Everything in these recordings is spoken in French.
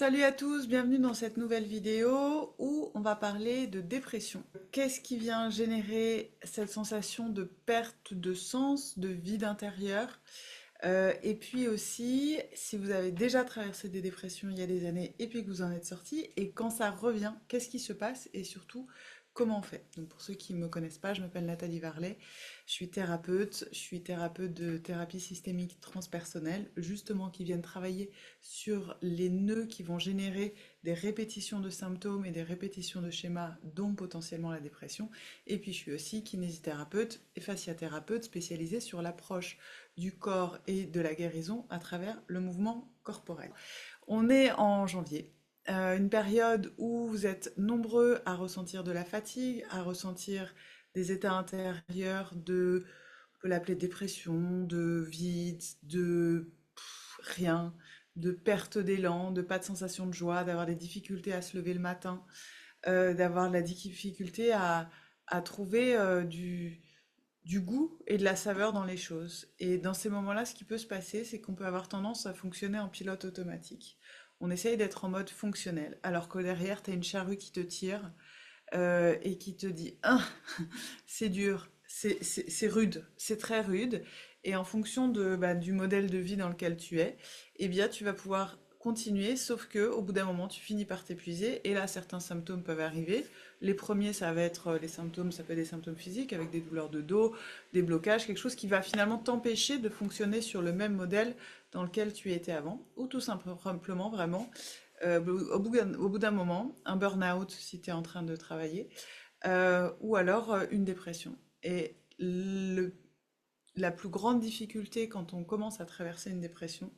Salut à tous, bienvenue dans cette nouvelle vidéo où on va parler de dépression. Qu'est-ce qui vient générer cette sensation de perte de sens, de vide intérieur? Et puis aussi, si vous avez déjà traversé des dépressions il y a des années et puis que vous en êtes sorti, et quand ça revient, qu'est-ce qui se passe et surtout, comment on fait? Donc pour ceux qui ne me connaissent pas, je m'appelle Nathalie Varlet, je suis thérapeute de thérapie systémique transpersonnelle, justement qui viennent travailler sur les nœuds qui vont générer des répétitions de symptômes et des répétitions de schémas, dont potentiellement la dépression. Et puis je suis aussi kinésithérapeute et fasciathérapeute spécialisée sur l'approche du corps et de la guérison à travers le mouvement corporel. On est en janvier, une période où vous êtes nombreux à ressentir de la fatigue, à ressentir des états intérieurs de, on peut l'appeler dépression, de vide, de rien, de perte d'élan, de pas de sensation de joie, d'avoir des difficultés à se lever le matin, d'avoir de la difficulté à trouver du goût et de la saveur dans les choses. Et dans ces moments-là, ce qui peut se passer, c'est qu'on peut avoir tendance à fonctionner en pilote automatique. On essaye d'être en mode fonctionnel, alors que derrière, tu as une charrue qui te tire et qui te dit ah, c'est dur, c'est rude, c'est très rude. Et en fonction du modèle de vie dans lequel tu es, eh bien, tu vas pouvoir continuer, sauf que au bout d'un moment, tu finis par t'épuiser. Et là, certains symptômes peuvent arriver. Les premiers, ça va être les symptômes, ça peut être des symptômes physiques, avec des douleurs de dos, des blocages, quelque chose qui va finalement t'empêcher de fonctionner sur le même modèle dans lequel tu étais avant, ou tout simplement, vraiment, au bout d'un moment, un burn-out si tu es en train de travailler, ou alors une dépression. Et la plus grande difficulté quand on commence à traverser une dépression,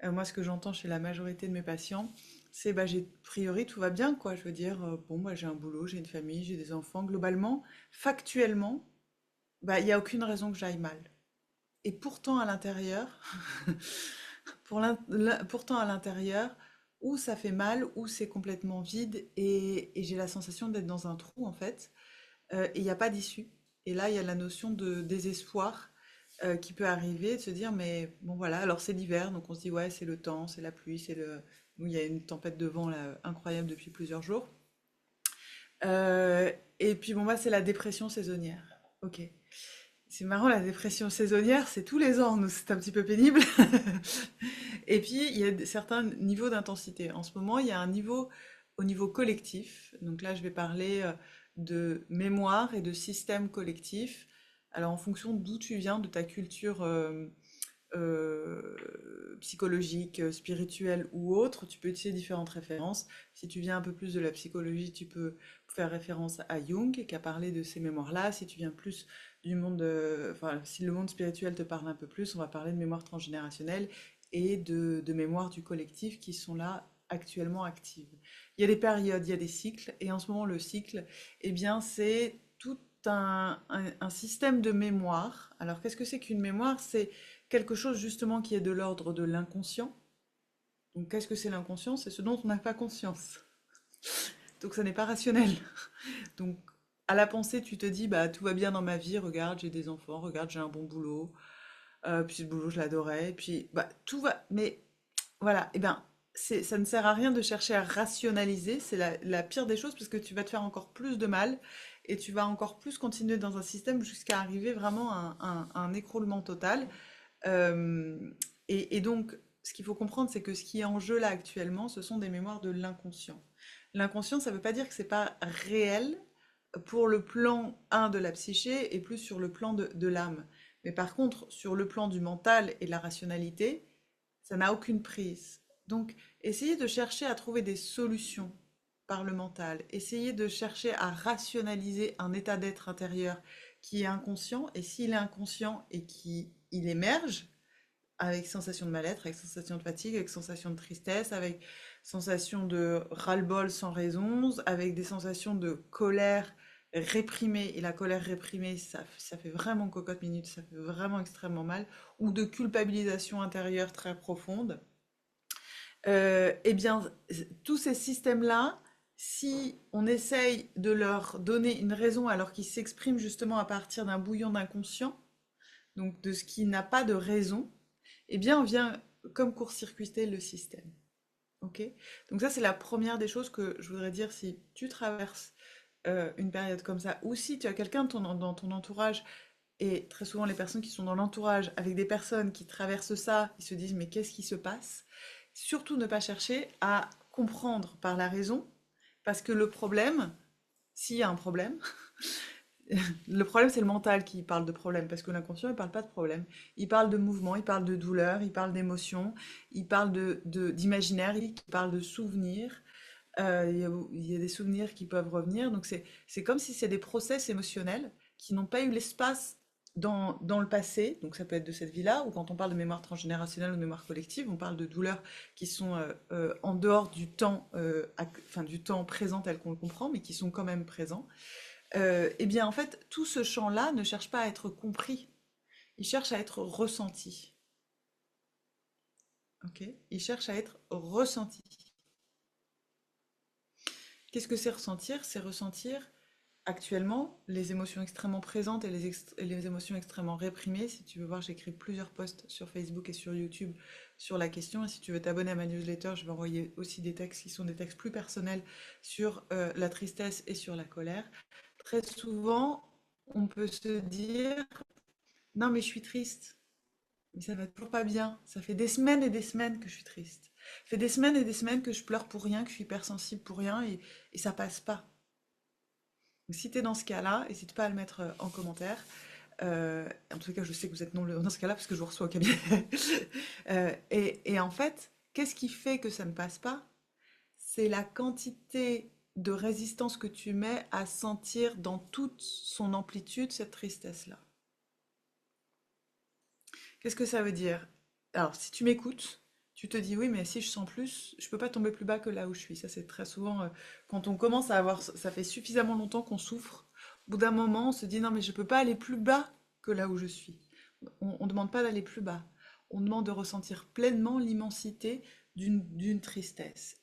moi ce que j'entends chez la majorité de mes patients, c'est bah j'ai a priori tout va bien quoi. Je veux dire bon moi j'ai un boulot, j'ai une famille, j'ai des enfants. Globalement, factuellement, bah il y a aucune raison que j'aille mal. Et pourtant à l'intérieur, pourtant à l'intérieur, où ça fait mal, où c'est complètement vide et j'ai la sensation d'être dans un trou en fait. Et il n'y a pas d'issue. Et là, il y a la notion de désespoir qui peut arriver, de se dire, mais bon voilà, alors c'est l'hiver, donc on se dit, ouais, c'est le temps, c'est la pluie, c'est le... Nous, il y a une tempête de vent là, incroyable depuis plusieurs jours. Et puis bon, bah, c'est la dépression saisonnière. Ok. C'est marrant, la dépression saisonnière, c'est tous les ans, nous, c'est un petit peu pénible. Et puis, il y a certains niveaux d'intensité. En ce moment, il y a un niveau au niveau collectif. Donc là, je vais parler de mémoire et de système collectif. Alors, en fonction d'où tu viens, de ta culture psychologique, spirituelle ou autre, tu peux utiliser différentes références. Si tu viens un peu plus de la psychologie, tu peux faire référence à Jung, qui a parlé de ces mémoires-là. Si tu viens plus du monde, enfin, si le monde spirituel te parle un peu plus, on va parler de mémoire transgénérationnelle et de mémoire du collectif qui sont là actuellement actives. Il y a des périodes, il y a des cycles, et en ce moment, le cycle, eh bien, c'est tout un système de mémoire. Alors, qu'est-ce que c'est qu'une mémoire? C'est quelque chose justement qui est de l'ordre de l'inconscient. Donc, qu'est-ce que c'est l'inconscient? C'est ce dont on n'a pas conscience. Donc, ça n'est pas rationnel. Donc, à la pensée, tu te dis, bah, tout va bien dans ma vie, regarde, j'ai des enfants, regarde, j'ai un bon boulot, puis ce boulot, je l'adorais, puis, bah, tout va. Mais, voilà, et bien, ça ne sert à rien de chercher à rationaliser, c'est la pire des choses, parce que tu vas te faire encore plus de mal, et tu vas encore plus continuer dans un système jusqu'à arriver vraiment à un écroulement total. Euh, et donc, ce qu'il faut comprendre, c'est que ce qui est en jeu là actuellement, ce sont des mémoires de l'inconscient. L'inconscient, ça ne veut pas dire que c'est pas réel pour le plan un de la psyché et plus sur le plan de l'âme. Mais par contre, sur le plan du mental et de la rationalité, ça n'a aucune prise. Donc, essayez de chercher à trouver des solutions par le mental. Essayez de chercher à rationaliser un état d'être intérieur qui est inconscient. Et s'il est inconscient et qu'il émerge, avec sensation de mal-être, avec sensation de fatigue, avec sensation de tristesse, avec sensation de ras-le-bol sans raison, avec des sensations de colère réprimée. Et la colère réprimée, ça fait vraiment cocotte minute, ça fait vraiment extrêmement mal, ou de culpabilisation intérieure très profonde. Eh bien, tous ces systèmes-là, si on essaye de leur donner une raison alors qu'ils s'expriment justement à partir d'un bouillon d'inconscient, donc de ce qui n'a pas de raison, eh bien, on vient comme court-circuiter le système. Ok? Donc ça, c'est la première des choses que je voudrais dire si tu traverses une période comme ça, ou si tu as quelqu'un dans ton entourage, et très souvent les personnes qui sont dans l'entourage avec des personnes qui traversent ça, ils se disent mais qu'est-ce qui se passe? Surtout ne pas chercher à comprendre par la raison, parce que le problème, s'il y a un problème, le problème c'est le mental qui parle de problème, parce que l'inconscient il parle pas de problème. Il parle de mouvement, il parle de douleur, il parle d'émotion, il parle d'imaginaire, il parle de souvenirs. Il y a des souvenirs qui peuvent revenir. Donc c'est comme si c'est des process émotionnels qui n'ont pas eu l'espace dans le passé. Donc ça peut être de cette vie-là, ou quand on parle de mémoire transgénérationnelle ou de mémoire collective, on parle de douleurs qui sont en dehors du temps, enfin du temps présent tel qu'on le comprend, mais qui sont quand même présents. Eh bien en fait, tout ce champ-là ne cherche pas à être compris, il cherche à être ressenti. Ok? Il cherche à être ressenti. Qu'est-ce que c'est ressentir? C'est ressentir actuellement, les émotions extrêmement présentes et et les émotions extrêmement réprimées. Si tu veux voir, j'écris plusieurs posts sur Facebook et sur YouTube sur la question. Et si tu veux t'abonner à ma newsletter, je vais envoyer aussi des textes qui sont des textes plus personnels sur la tristesse et sur la colère. Très souvent, on peut se dire, non mais je suis triste, mais ça va toujours pas bien. Ça fait des semaines et des semaines que je suis triste. Ça fait des semaines et des semaines que je pleure pour rien, que je suis hypersensible pour rien et ça passe pas. Si tu es dans ce cas-là, n'hésite pas à le mettre en commentaire. En tout cas, je sais que vous êtes nombreux dans ce cas-là parce que je vous reçois au cabinet. Et en fait, qu'est-ce qui fait que ça ne passe pas? C'est la quantité de résistance que tu mets à sentir dans toute son amplitude cette tristesse-là. Qu'est-ce que ça veut dire? Alors, si tu m'écoutes, tu te dis oui, mais si je sens plus, je peux pas tomber plus bas que là où je suis. Ça, c'est très souvent quand on commence à avoir, ça fait suffisamment longtemps qu'on souffre. Au bout d'un moment, on se dit non, mais je peux pas aller plus bas que là où je suis. On ne demande pas d'aller plus bas. On demande de ressentir pleinement l'immensité d'une tristesse,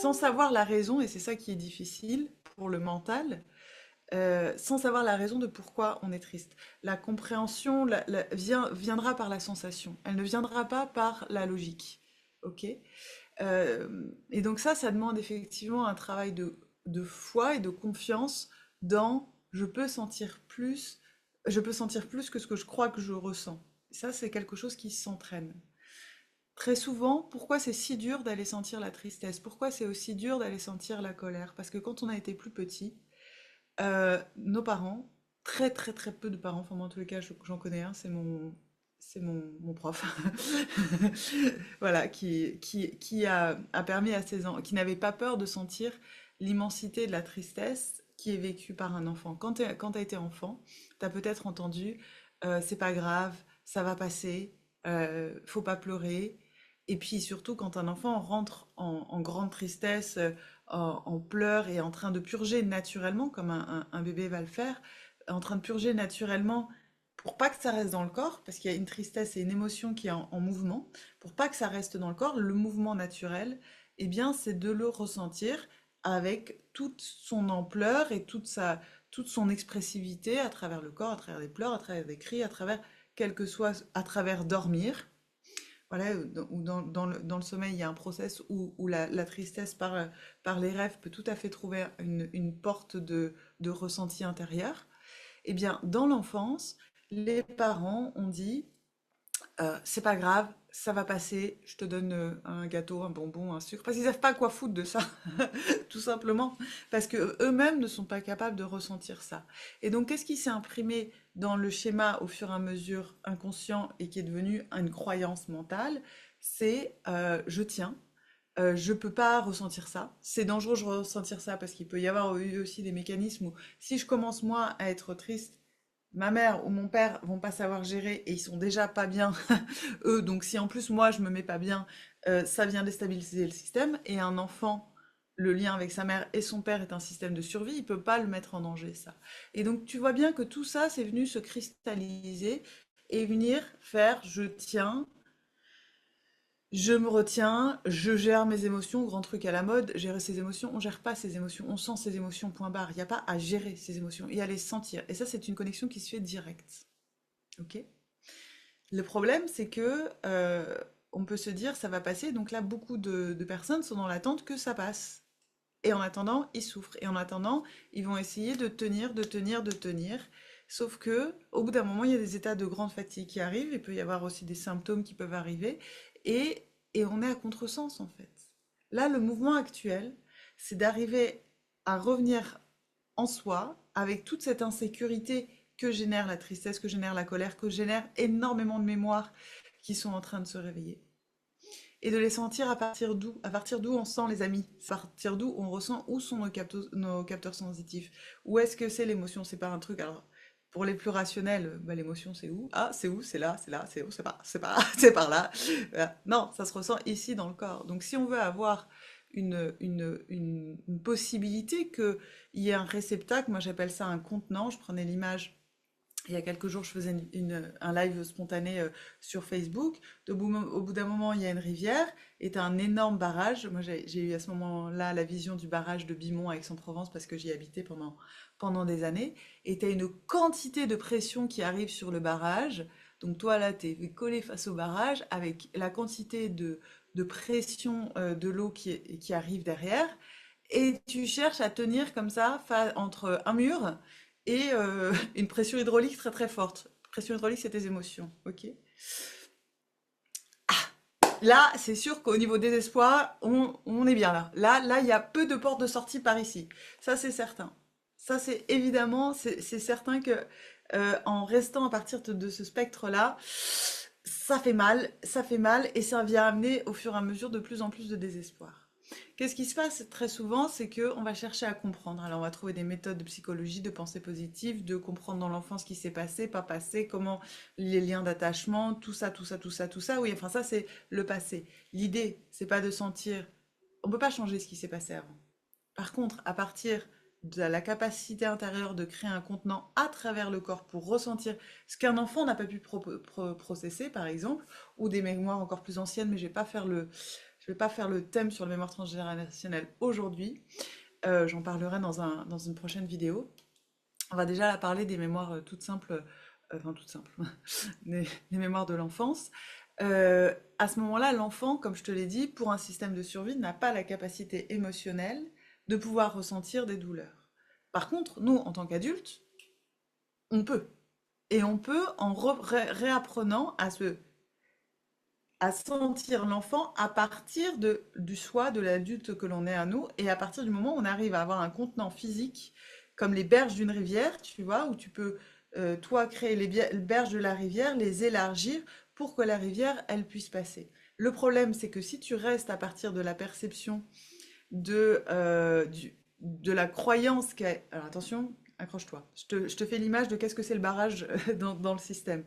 sans savoir la raison, et c'est ça qui est difficile pour le mental, sans savoir la raison de pourquoi on est triste. La compréhension viendra par la sensation, elle ne viendra pas par la logique. Ok? Et donc ça demande effectivement un travail de foi et de confiance dans je peux sentir plus que ce que je crois que je ressens. Ça, c'est quelque chose qui s'entraîne. Très souvent, pourquoi c'est si dur d'aller sentir la tristesse? Pourquoi c'est aussi dur d'aller sentir la colère? Parce que quand on a été plus petit, nos parents, très très très peu de parents, enfin moi en tous les cas j'en connais un, mon prof, voilà, a permis à ses enfants, qui n'avait pas peur de sentir l'immensité de la tristesse qui est vécue par un enfant. Quand t'as été enfant, t'as peut-être entendu c'est pas grave, ça va passer, faut pas pleurer. Et puis surtout quand un enfant rentre en grande tristesse, en pleurs et en train de purger naturellement, comme un bébé va le faire, en train de purger naturellement pour pas que ça reste dans le corps, parce qu'il y a une tristesse et une émotion qui est en mouvement, pour pas que ça reste dans le corps, le mouvement naturel, eh bien, c'est de le ressentir avec toute son ampleur et toute son expressivité à travers le corps, à travers des pleurs, à travers des cris, à travers quel que soit, à travers dormir. Voilà, ou dans le sommeil, il y a un process où la tristesse par les rêves peut tout à fait trouver une porte de ressenti intérieur. Eh bien, dans l'enfance, les parents ont dit, c'est pas grave, ça va passer, je te donne un gâteau, un bonbon, un sucre, parce qu'ils savent pas quoi foutre de ça, tout simplement, parce que eux-mêmes ne sont pas capables de ressentir ça. Et donc, qu'est-ce qui s'est imprimé dans le schéma au fur et à mesure inconscient et qui est devenu une croyance mentale? C'est je tiens, je peux pas ressentir ça. C'est dangereux de ressentir ça parce qu'il peut y avoir eu aussi des mécanismes où si je commence moi à être triste, ma mère ou mon père vont pas savoir gérer et ils sont déjà pas bien eux. Donc si en plus moi je me mets pas bien, ça vient déstabiliser le système. Et un enfant, le lien avec sa mère et son père est un système de survie, il peut pas le mettre en danger ça. Et donc tu vois bien que tout ça c'est venu se cristalliser et venir faire je tiens, je me retiens, je gère mes émotions, grand truc à la mode, gérer ses émotions, on gère pas ses émotions, on sent ses émotions, point barre. Il n'y a pas à gérer ses émotions et à les sentir. Et ça, c'est une connexion qui se fait directe. Ok? Le problème, c'est que on peut se dire ça va passer. Donc là, beaucoup de personnes sont dans l'attente que ça passe. Et en attendant, ils souffrent. Et en attendant, ils vont essayer de tenir, de tenir, de tenir. Sauf que, au bout d'un moment, il y a des états de grande fatigue qui arrivent. Il peut y avoir aussi des symptômes qui peuvent arriver. Et, et on est à contresens, en fait. Là, le mouvement actuel, c'est d'arriver à revenir en soi avec toute cette insécurité que génère la tristesse, que génère la colère, que génère énormément de mémoires qui sont en train de se réveiller et de les sentir à partir d'où? À partir d'où on sent les amis? À partir d'où on ressent où sont nos capteurs sensitifs? Où est-ce que c'est l'émotion? C'est pas un truc. Alors, pour les plus rationnels, bah, l'émotion c'est où? Ah, c'est où? C'est là, c'est là, c'est où? C'est par là. Voilà. Non, ça se ressent ici dans le corps. Donc, si on veut avoir une possibilité qu'il y ait un réceptacle, moi j'appelle ça un contenant, je prenais l'image il y a quelques jours, je faisais un live spontané sur Facebook. Au bout d'un moment, il y a une rivière et tu as un énorme barrage. Moi, j'ai eu à ce moment-là la vision du barrage de Bimont à Aix-en-Provence parce que j'y habitais pendant des années. Et tu as une quantité de pression qui arrive sur le barrage. Donc toi, là, tu es collé face au barrage avec la quantité de pression de l'eau qui arrive derrière. Et tu cherches à tenir comme ça entre un mur et une pression hydraulique très très forte. Pression hydraulique, c'est tes émotions, ok? Là, c'est sûr qu'au niveau désespoir, on est bien là. Là, il y a peu de portes de sortie par ici. Ça, c'est certain. Ça, c'est évidemment, c'est certain que en restant à partir de ce spectre-là, ça fait mal, et ça vient amener au fur et à mesure de plus en plus de désespoir. Qu'est-ce qui se passe très souvent, c'est que on va chercher à comprendre. Alors, on va trouver des méthodes de psychologie, de pensée positive, de comprendre dans l'enfance ce qui s'est passé, pas passé, comment les liens d'attachement, tout ça, tout ça, tout ça, tout ça. Oui, enfin ça, c'est le passé. L'idée, c'est pas de sentir. On peut pas changer ce qui s'est passé avant. Par contre, à partir de la capacité intérieure de créer un contenant à travers le corps pour ressentir ce qu'un enfant n'a pas pu processer, par exemple, ou des mémoires encore plus anciennes, mais je vais pas faire le thème sur le mémoire transgénérationnelle aujourd'hui. J'en parlerai dans une prochaine vidéo. On va déjà parler des mémoires toutes simples, enfin toutes simples, des mémoires de l'enfance. À ce moment-là, l'enfant, comme je te l'ai dit, pour un système de survie, n'a pas la capacité émotionnelle de pouvoir ressentir des douleurs. Par contre, nous, en tant qu'adultes, on peut. Et on peut en réapprenant à sentir l'enfant à partir du soi, de l'adulte que l'on est à nous, et à partir du moment où on arrive à avoir un contenant physique, comme les berges d'une rivière, tu vois, où tu peux, toi, créer les berges de la rivière, les élargir pour que la rivière, elle puisse passer. Le problème, c'est que si tu restes à partir de la perception de la croyance qu'est... Alors attention, accroche-toi. Je te fais l'image de qu'est-ce que c'est le barrage dans le système.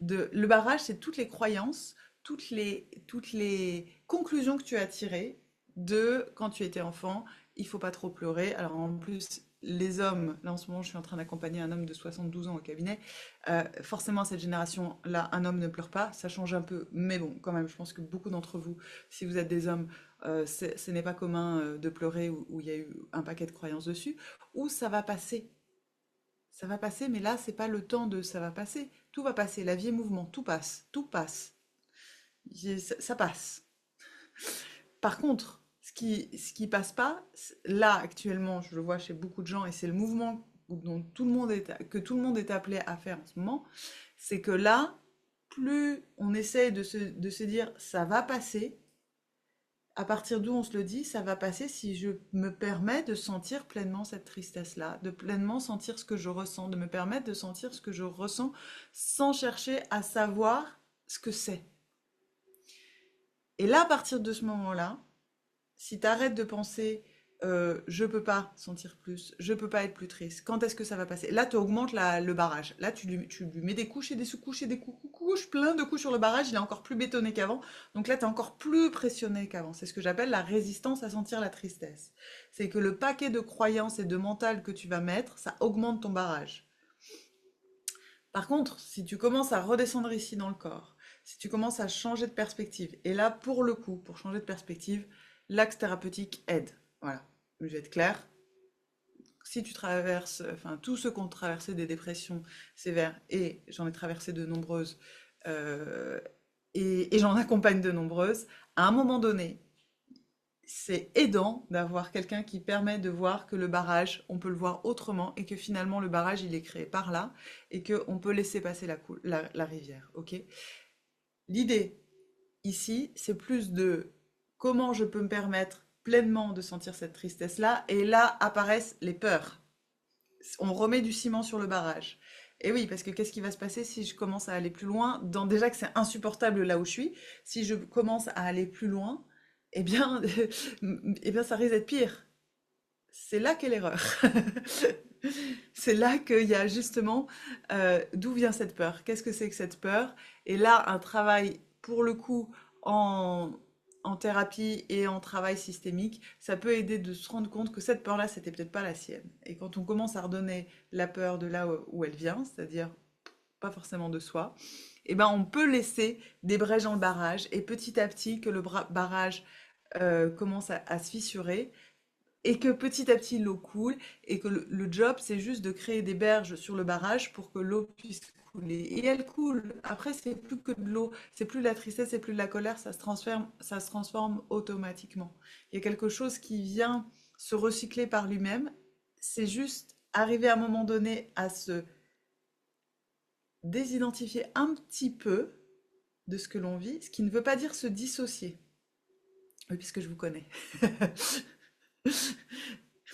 Le barrage, c'est toutes les croyances, toutes les conclusions que tu as tirées de quand tu étais enfant. Il faut pas trop pleurer. Alors en plus, les hommes, là en ce moment, je suis en train d'accompagner un homme de 72 ans au cabinet. Forcément, à cette génération-là, un homme ne pleure pas. Ça change un peu, mais bon, quand même, je pense que beaucoup d'entre vous, si vous êtes des hommes, ce n'est pas commun de pleurer où il y a eu un paquet de croyances dessus, ou ça va passer. Ça va passer, mais là, c'est pas le temps de ça va passer. Tout va passer. La vie est mouvement. Tout passe. Tout passe. Ça passe. Par contre, ce qui passe pas, là actuellement, je le vois chez beaucoup de gens, et c'est le mouvement que tout le monde est appelé à faire en ce moment, c'est que là, plus on essaye de se dire ça va passer, à partir d'où on se le dit, ça va passer si je me permets de sentir pleinement cette tristesse-là, de pleinement sentir ce que je ressens, de me permettre de sentir ce que je ressens sans chercher à savoir ce que c'est. Et là, à partir de ce moment-là, si tu arrêtes de penser je peux pas sentir plus, je peux pas être plus triste, quand est-ce que ça va passer? Là, tu augmentes le barrage. Là, tu lui mets des couches et des sous-couches et des couches, plein de couches sur le barrage, il est encore plus bétonné qu'avant. Donc là, tu es encore plus pressionné qu'avant. C'est ce que j'appelle la résistance à sentir la tristesse. C'est que le paquet de croyances et de mental que tu vas mettre, ça augmente ton barrage. Par contre, si tu commences à redescendre ici dans le corps, si tu commences à changer de perspective, et là, pour le coup, pour changer de perspective, l'axe thérapeutique aide. Voilà, je vais être claire. Si tu traverses, enfin, tous ceux qui ont traversé des dépressions sévères, et j'en ai traversé de nombreuses, euh, et j'en accompagne de nombreuses, à un moment donné, c'est aidant d'avoir quelqu'un qui permet de voir que le barrage, on peut le voir autrement et que finalement le barrage, il est créé par là et qu'on peut laisser passer la rivière. Ok. L'idée ici, c'est plus de comment je peux me permettre pleinement de sentir cette tristesse-là et là apparaissent les peurs. On remet du ciment sur le barrage. Et oui, parce que qu'est-ce qui va se passer si je commence à aller plus loin déjà que c'est insupportable là où je suis, si je commence à aller plus loin, eh bien, eh bien ça risque d'être pire. C'est là qu'est l'erreur. C'est là qu'il y a justement d'où vient cette peur. Qu'est-ce que c'est que cette peur? Et là, un travail, pour le coup, en, en thérapie et en travail systémique, ça peut aider de se rendre compte que cette peur-là, c'était peut-être pas la sienne. Et quand on commence à redonner la peur de là où elle vient, c'est-à-dire pas forcément de soi, eh ben on peut laisser des brèches dans le barrage et petit à petit que le barrage commence à se fissurer et que petit à petit l'eau coule et que le job c'est juste de créer des berges sur le barrage pour que l'eau puisse couler et elle coule. Après c'est plus que de l'eau, c'est plus de la tristesse, c'est plus de la colère, ça se transforme automatiquement. Il y a quelque chose qui vient se recycler par lui-même. C'est juste arriver à un moment donné à se désidentifier un petit peu de ce que l'on vit, ce qui ne veut pas dire se dissocier. Oui, puisque je vous connais.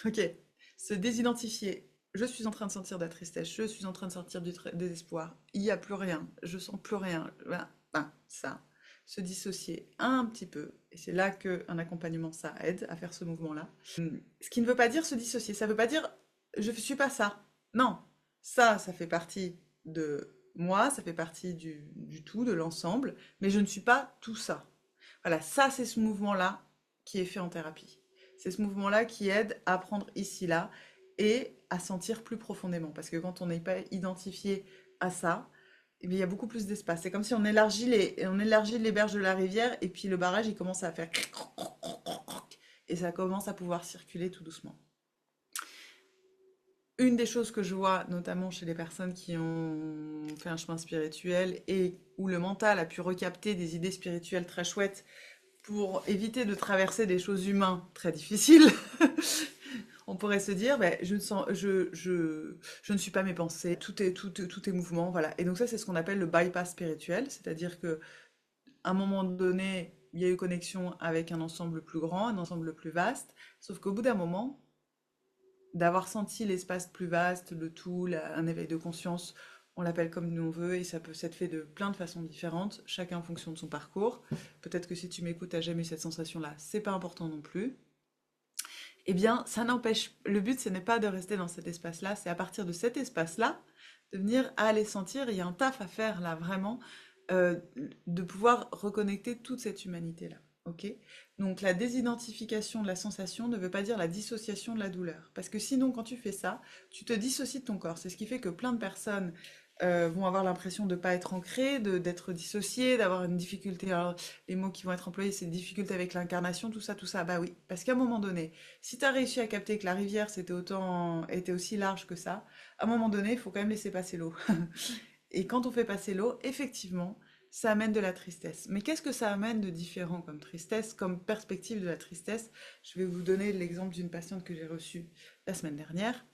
Ok, se désidentifier. Je suis en train de sentir de la tristesse, je suis en train de sentir du désespoir. Il n'y a plus rien, je sens plus rien. Ça, se dissocier un petit peu. Et c'est là qu'un accompagnement, ça aide à faire ce mouvement-là. Ce qui ne veut pas dire se dissocier, ça ne veut pas dire je ne suis pas ça. Non, ça fait partie de moi, ça fait partie du tout, de l'ensemble, mais je ne suis pas tout ça. Voilà, ça c'est ce mouvement-là qui est fait en thérapie. C'est ce mouvement-là qui aide à prendre ici, là, et à sentir plus profondément. Parce que quand on n'est pas identifié à ça, eh bien, il y a beaucoup plus d'espace. C'est comme si on élargit les berges de la rivière, et puis le barrage, il commence à faire... Et ça commence à pouvoir circuler tout doucement. Une des choses que je vois, notamment chez les personnes qui ont fait un chemin spirituel et où le mental a pu recapter des idées spirituelles très chouettes pour éviter de traverser des choses humaines très difficiles, on pourrait se dire, ben, je ne suis pas mes pensées, tout est mouvement, voilà. Et donc ça, c'est ce qu'on appelle le bypass spirituel, c'est-à-dire que à un moment donné, il y a eu connexion avec un ensemble plus grand, un ensemble plus vaste, sauf qu'au bout d'un moment, d'avoir senti l'espace plus vaste, le tout, un éveil de conscience, on l'appelle comme nous on veut, et ça peut s'être fait de plein de façons différentes, chacun en fonction de son parcours. Peut-être que si tu m'écoutes, t'as jamais eu cette sensation-là, c'est pas important non plus. Eh bien, ça n'empêche, le but, ce n'est pas de rester dans cet espace-là, c'est à partir de cet espace-là, de venir à aller sentir, il y a un taf à faire là, vraiment, euh, de pouvoir reconnecter toute cette humanité-là. Ok. Donc la désidentification de la sensation ne veut pas dire la dissociation de la douleur. Parce que sinon, quand tu fais ça, tu te dissocies de ton corps. C'est ce qui fait que plein de personnes vont avoir l'impression de ne pas être ancrées, d'être dissociées, d'avoir une difficulté. Alors, les mots qui vont être employés, c'est difficulté avec l'incarnation, tout ça, tout ça. Bah oui, parce qu'à un moment donné, si tu as réussi à capter que la rivière était aussi large que ça, à un moment donné, il faut quand même laisser passer l'eau. Et quand on fait passer l'eau, effectivement, ça amène de la tristesse. Mais qu'est-ce que ça amène de différent comme tristesse, comme perspective de la tristesse? Je vais vous donner l'exemple d'une patiente que j'ai reçue la semaine dernière,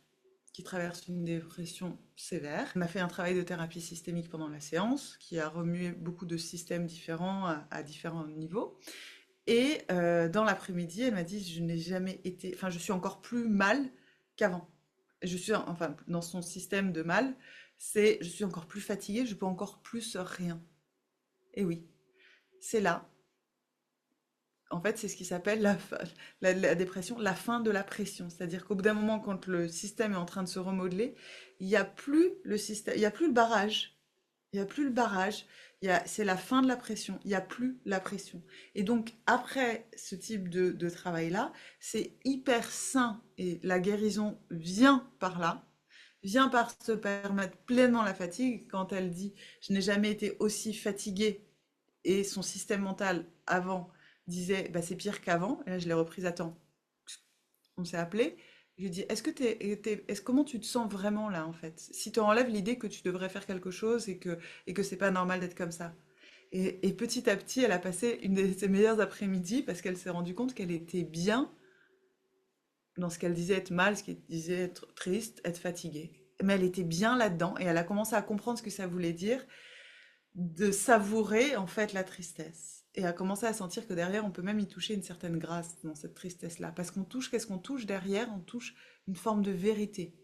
qui traverse une dépression sévère. On a fait un travail de thérapie systémique pendant la séance, qui a remué beaucoup de systèmes différents à différents niveaux. Et dans l'après-midi, elle m'a dit, je n'ai jamais été, enfin, je suis encore plus mal qu'avant. Je suis, enfin, dans son système de mal, je suis encore plus fatiguée, je peux encore plus rien. Et oui, c'est là. En fait, c'est ce qui s'appelle la dépression, la fin de la pression. C'est-à-dire qu'au bout d'un moment, quand le système est en train de se remodeler, il n'y a plus le système, il n'y a plus le barrage. Il n'y a plus le barrage. C'est la fin de la pression. Il n'y a plus la pression. Et donc, après ce type de travail-là, c'est hyper sain. Et la guérison vient par là, vient par se permettre pleinement la fatigue. Quand elle dit, je n'ai jamais été aussi fatiguée et son système mental avant disait bah, c'est pire qu'avant. Et là, je l'ai reprise à temps. On s'est appelé. Je lui ai dit comment tu te sens vraiment là en fait? Si tu enlèves l'idée que tu devrais faire quelque chose et que c'est pas normal d'être comme ça. Et petit à petit, elle a passé une de ses meilleures après-midi parce qu'elle s'est rendue compte qu'elle était bien dans ce qu'elle disait être mal, ce qu'elle disait être triste, être fatiguée. Mais elle était bien là-dedans et elle a commencé à comprendre ce que ça voulait dire de savourer en fait la tristesse. Et à commencer à sentir que derrière, on peut même y toucher une certaine grâce dans cette tristesse-là. Parce qu'on touche, qu'est-ce qu'on touche derrière? On touche une forme de vérité.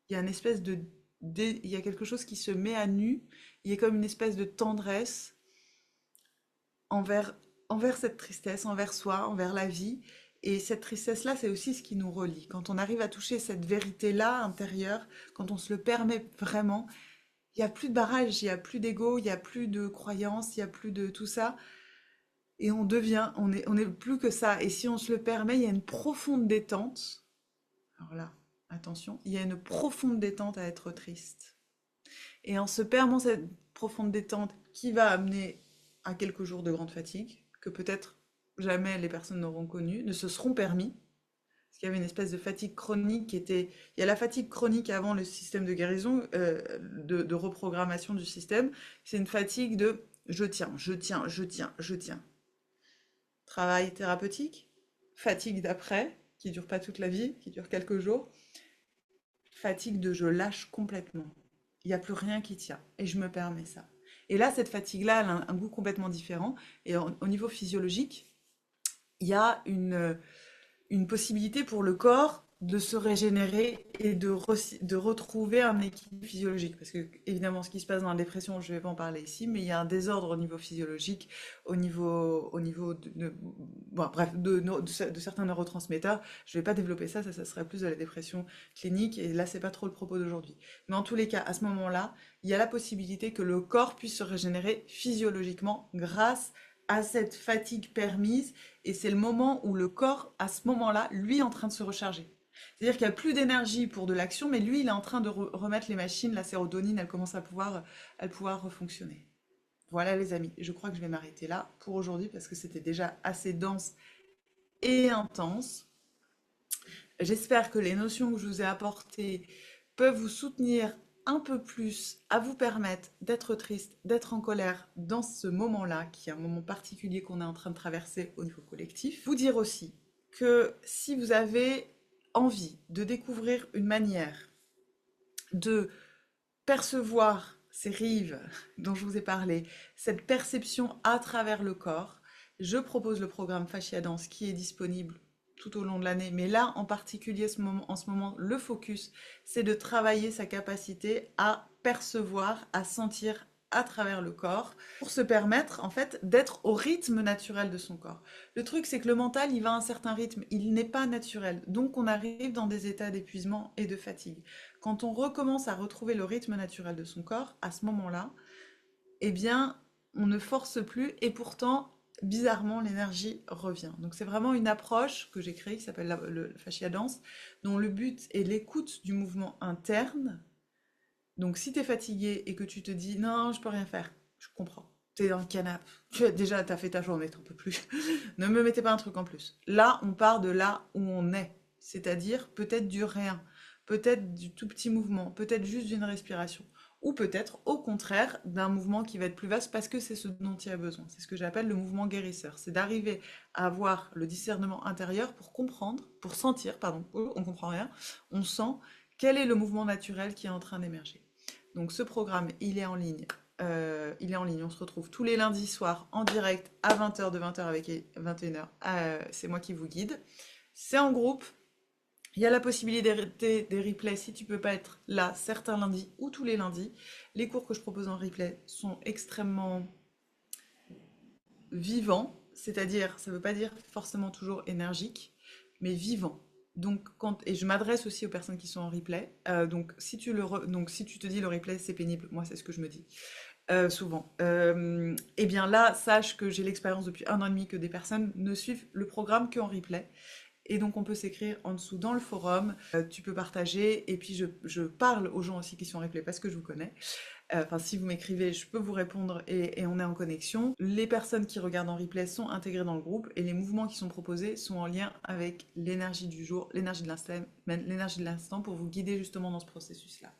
Il y a une espèce il y a quelque chose qui se met à nu. Il y a comme une espèce de tendresse envers, envers cette tristesse, envers soi, envers la vie. Et cette tristesse-là, c'est aussi ce qui nous relie. Quand on arrive à toucher cette vérité-là intérieure, quand on se le permet vraiment, il n'y a plus de barrage, il n'y a plus d'ego, il n'y a plus de croyances, il n'y a plus de tout ça. Et on est plus que ça. Et si on se le permet, il y a une profonde détente. Alors là, attention, il y a une profonde détente à être triste. Et en se permettant cette profonde détente qui va amener à quelques jours de grande fatigue, que peut-être jamais les personnes n'auront connu, ne se seront permis, parce qu'il y avait une espèce de fatigue chronique qui était... Il y a la fatigue chronique avant le système de guérison, de reprogrammation du système. C'est une fatigue de je tiens, je tiens, je tiens, je tiens. Travail thérapeutique, fatigue d'après, qui dure pas toute la vie, qui dure quelques jours. Fatigue de je lâche complètement. Il n'y a plus rien qui tient. Et je me permets ça. Et là, cette fatigue-là, elle a un goût complètement différent. Et au niveau physiologique, il y a une possibilité pour le corps de se régénérer et de retrouver un équilibre physiologique. Parce que, évidemment, ce qui se passe dans la dépression, je ne vais pas en parler ici, mais il y a un désordre au niveau physiologique, au niveau bon, bref, de certains neurotransmetteurs. Je ne vais pas développer ça, ça serait plus de la dépression clinique, et là, c'est pas trop le propos d'aujourd'hui. Mais en tous les cas, à ce moment-là, il y a la possibilité que le corps puisse se régénérer physiologiquement grâce à cette fatigue permise, et c'est le moment où le corps, à ce moment-là, lui est en train de se recharger. C'est-à-dire qu'il n'y a plus d'énergie pour de l'action, mais lui, il est en train de remettre les machines, la sérotonine, elle commence à pouvoir refonctionner. Voilà les amis, je crois que je vais m'arrêter là pour aujourd'hui parce que c'était déjà assez dense et intense. J'espère que les notions que je vous ai apportées peuvent vous soutenir un peu plus à vous permettre d'être triste, d'être en colère dans ce moment-là, qui est un moment particulier qu'on est en train de traverser au niveau collectif. Vous dire aussi que si vous avez envie de découvrir une manière de percevoir ces rives dont je vous ai parlé, cette perception à travers le corps, je propose le programme Fascia Dance qui est disponible tout au long de l'année, mais là en particulier en ce moment, le focus, c'est de travailler sa capacité à percevoir, à sentir à travers le corps, pour se permettre en fait d'être au rythme naturel de son corps. Le truc c'est que le mental, il va à un certain rythme, il n'est pas naturel, donc on arrive dans des états d'épuisement et de fatigue. Quand on recommence à retrouver le rythme naturel de son corps, à ce moment-là, eh bien, on ne force plus et pourtant, bizarrement, l'énergie revient. Donc c'est vraiment une approche que j'ai créée qui s'appelle le fascia dance, dont le but est l'écoute du mouvement interne. Donc si tu es fatigué et que tu te dis non, je peux rien faire, je comprends. Tu es dans le canapé, déjà tu as fait ta journée, t'en peux plus. Ne me mettez pas un truc en plus. Là, on part de là où on est, c'est-à-dire peut-être du rien, peut-être du tout petit mouvement, peut-être juste d'une respiration, ou peut-être au contraire d'un mouvement qui va être plus vaste parce que c'est ce dont il y a besoin. C'est ce que j'appelle le mouvement guérisseur. C'est d'arriver à avoir le discernement intérieur pour comprendre, pour sentir, pardon, on comprend rien, on sent quel est le mouvement naturel qui est en train d'émerger. Donc ce programme, il est en ligne. On se retrouve tous les lundis soirs en direct à 20h, de 20h avec 21h. C'est moi qui vous guide. C'est en groupe. Il y a la possibilité des replays si tu peux pas être là certains lundis ou tous les lundis. Les cours que je propose en replay sont extrêmement vivants, c'est-à-dire, ça ne veut pas dire forcément toujours énergique, mais vivant. Donc, et je m'adresse aussi aux personnes qui sont en replay. Donc, si tu te dis le replay c'est pénible, moi c'est ce que je me dis souvent. Eh bien là, sache que j'ai l'expérience depuis 1 an et demi que des personnes ne suivent le programme qu'en replay. Et donc on peut s'écrire en dessous dans le forum, tu peux partager, et puis je parle aux gens aussi qui sont en replay parce que je vous connais. Enfin, si vous m'écrivez, je peux vous répondre et on est en connexion. Les personnes qui regardent en replay sont intégrées dans le groupe et les mouvements qui sont proposés sont en lien avec l'énergie du jour, l'énergie de l'instant pour vous guider justement dans ce processus-là.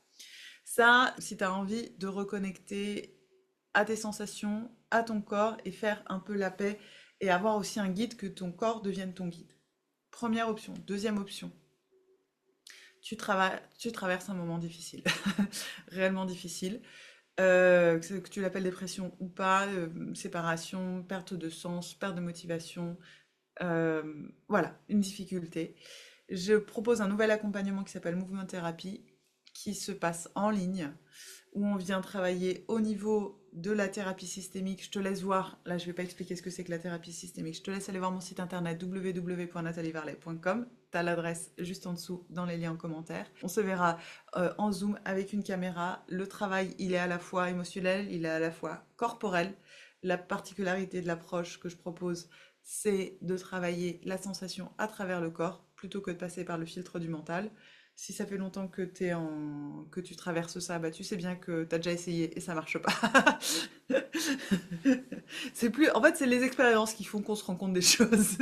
Ça, si tu as envie de reconnecter à tes sensations, à ton corps et faire un peu la paix et avoir aussi un guide, que ton corps devienne ton guide. Première option. Deuxième option, tu traverses un moment difficile, réellement difficile. Que tu l'appelles dépression ou pas, séparation, perte de sens, perte de motivation, voilà, une difficulté. Je propose un nouvel accompagnement qui s'appelle Mouvement Thérapie, qui se passe en ligne, où on vient travailler au niveau de la thérapie systémique. Je te laisse voir, là je ne vais pas expliquer ce que c'est que la thérapie systémique, je te laisse aller voir mon site internet www.natalievarlet.com. Tu as l'adresse juste en dessous dans les liens en commentaire. On se verra en zoom avec une caméra. Le travail, il est à la fois émotionnel, il est à la fois corporel. La particularité de l'approche que je propose, c'est de travailler la sensation à travers le corps plutôt que de passer par le filtre du mental. Si ça fait longtemps que, que tu traverses ça, bah tu sais bien que tu as déjà essayé et ça marche pas. C'est plus... En fait, c'est les expériences qui font qu'on se rend compte des choses.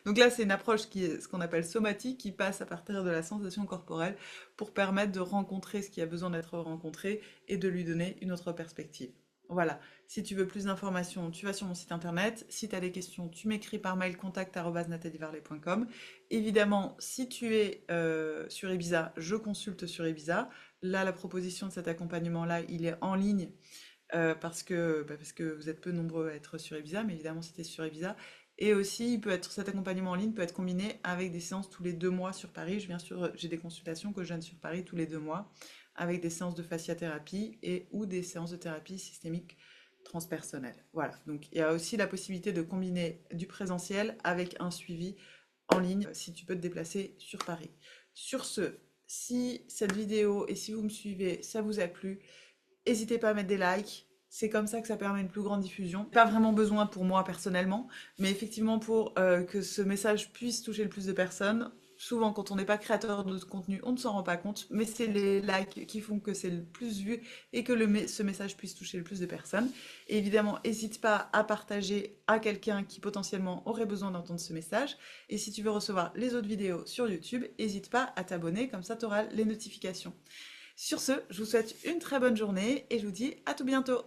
Donc là, c'est une approche qui est ce qu'on appelle somatique, qui passe à partir de la sensation corporelle pour permettre de rencontrer ce qui a besoin d'être rencontré et de lui donner une autre perspective. Voilà. Si tu veux plus d'informations, tu vas sur mon site internet. Si tu as des questions, tu m'écris par mail contact@natalievarlet.com. Évidemment, si tu es sur Ibiza, je consulte sur Ibiza. Là, la proposition de cet accompagnement-là, il est en ligne parce que vous êtes peu nombreux à être sur Ibiza, mais évidemment, si tu es sur Ibiza. Et aussi, cet accompagnement en ligne peut être combiné avec des séances tous les 2 mois sur Paris. J'ai des consultations que je donne sur Paris tous les 2 mois, avec des séances de fasciathérapie ou des séances de thérapie systémique transpersonnelle. Voilà, donc il y a aussi la possibilité de combiner du présentiel avec un suivi en ligne si tu peux te déplacer sur Paris. Sur ce, si cette vidéo et si vous me suivez, ça vous a plu, n'hésitez pas à mettre des likes. C'est comme ça que ça permet une plus grande diffusion. Pas vraiment besoin pour moi personnellement, mais effectivement pour que ce message puisse toucher le plus de personnes. Souvent, quand on n'est pas créateur de contenu, on ne s'en rend pas compte, mais c'est les likes qui font que c'est le plus vu et que ce message puisse toucher le plus de personnes. Et évidemment, n'hésite pas à partager à quelqu'un qui potentiellement aurait besoin d'entendre ce message. Et si tu veux recevoir les autres vidéos sur YouTube, n'hésite pas à t'abonner, comme ça tu auras les notifications. Sur ce, je vous souhaite une très bonne journée et je vous dis à tout bientôt.